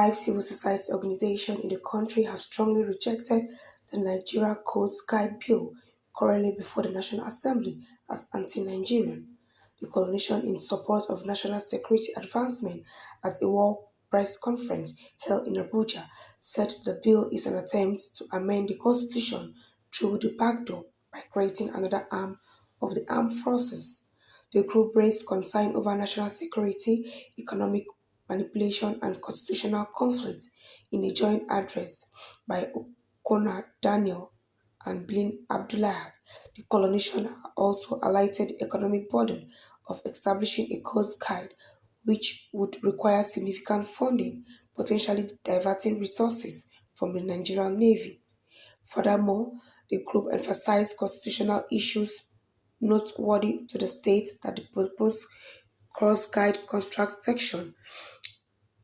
5 civil society organizations in the country have strongly rejected the Nigerian Coast Guard Bill, currently before the National Assembly, as anti-Nigerian. The coalition, in support of national security advancement at a world press conference held in Abuja, said the bill is an attempt to amend the constitution through the backdoor by creating another arm of the armed forces. The group raised concern over national security, economic manipulation, and constitutional conflict in a joint address by Okwa Daniel and Bilal Abdulahi. The coalition also highlighted the economic burden of establishing a coast guard, which would require significant funding, potentially diverting resources from the Nigerian Navy. Furthermore, the group emphasized constitutional issues noteworthy to the state that the proposed cross-guide contract section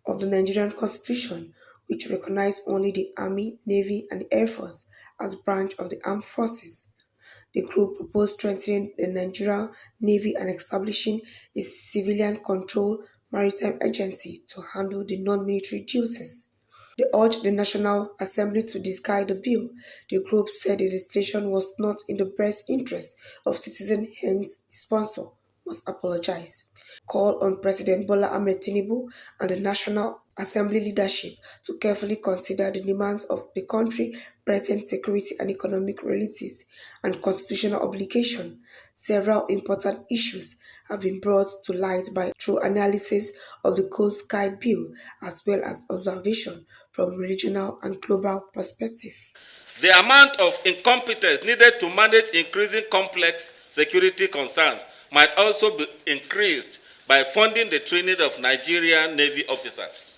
of the Nigerian Constitution, which recognizes only the Army, Navy, and Air Force as branch of the armed forces. The group proposed strengthening the Nigerian Navy and establishing a civilian-controlled maritime agency to handle the non-military duties. They urged the National Assembly to discard the bill. The group said the legislation was not in the best interest of citizens, hence the sponsor must apologize. Called on President Bola Ahmed Tinubu and the National Assembly leadership to carefully consider the demands of the country's present security and economic realities and constitutional obligation. Several important issues have been brought to light by through analysis of the Coast Guard Bill as well as observation from regional and global perspective. The amount of incompetence needed to manage increasing complex security concerns might also be increased by funding the training of Nigerian Navy officers,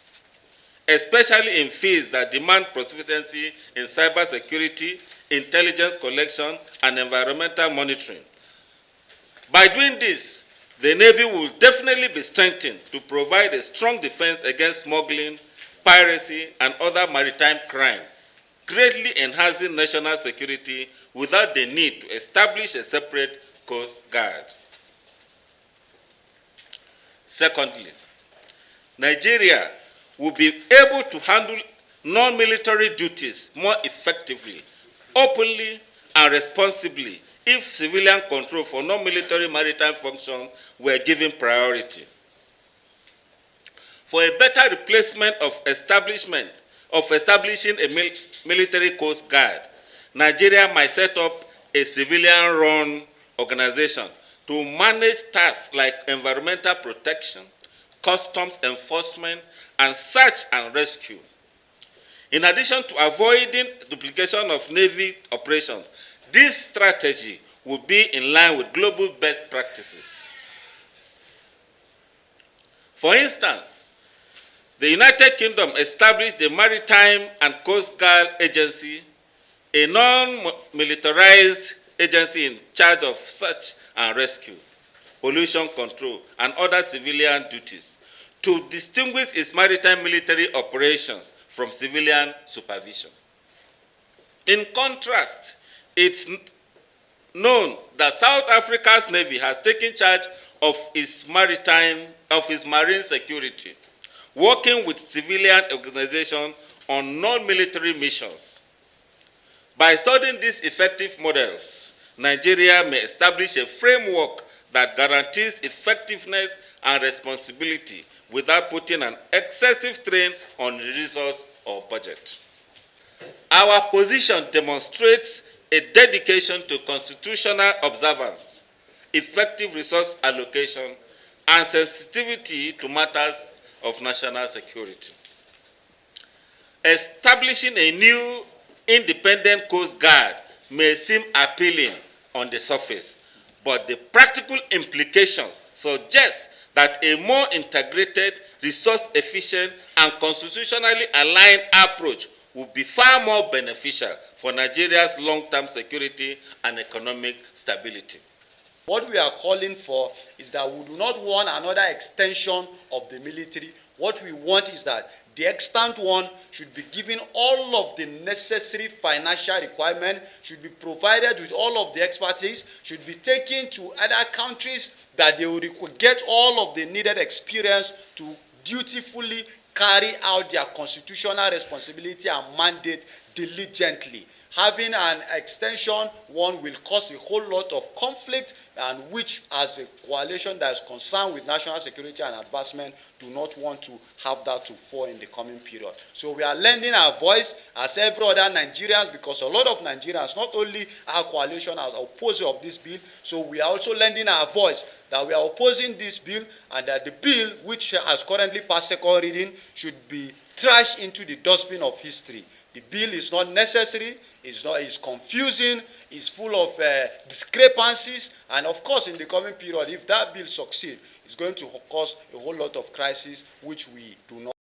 especially in fields that demand proficiency in cybersecurity, intelligence collection, and environmental monitoring. By doing this, the Navy will definitely be strengthened to provide a strong defense against smuggling, piracy, and other maritime crime, greatly enhancing national security without the need to establish a separate Coast Guard. Secondly, Nigeria will be able to handle non-military duties more effectively, openly, and responsibly if civilian control for non-military maritime functions were given priority. For a better replacement of establishing a military coast guard, Nigeria might set up a civilian-run organization to manage tasks like environmental protection, customs enforcement, and search and rescue. In addition to avoiding duplication of Navy operations, this strategy will be in line with global best practices. For instance, the United Kingdom established the Maritime and Coast Guard Agency, a non-militarized agency in charge of search and rescue, pollution control, and other civilian duties, to distinguish its maritime military operations from civilian supervision. In contrast, it's known that South Africa's Navy has taken charge of its marine security, working with civilian organizations on non-military missions. By studying these effective models, Nigeria may establish a framework that guarantees effectiveness and responsibility without putting an excessive strain on resource or budget. Our position demonstrates a dedication to constitutional observance, effective resource allocation, and sensitivity to matters of national security. Establishing a new independent Coast Guard may seem appealing on the surface, but the practical implications suggest that a more integrated, resource-efficient, and constitutionally aligned approach will be far more beneficial for Nigeria's long-term security and economic stability. What we are calling for is that we do not want another extension of the military. What we want is that the extant one should be given all of the necessary financial requirements, should be provided with all of the expertise, should be taken to other countries that they will get all of the needed experience to dutifully carry out their constitutional responsibility and mandate diligently. Having an extension, one, will cause a whole lot of conflict, and which, as a coalition that is concerned with national security and advancement, do not want to have that to fall in the coming period. So we are lending our voice as every other Nigerians, because a lot of Nigerians, not only our coalition, are opposers of this bill, so we are also lending our voice that we are opposing this bill, and that the bill, which has currently passed second reading, should be trashed into the dustbin of history. The bill is not necessary, it's confusing, it's full of discrepancies, and of course in the coming period, if that bill succeeds, it's going to cause a whole lot of crises which we do not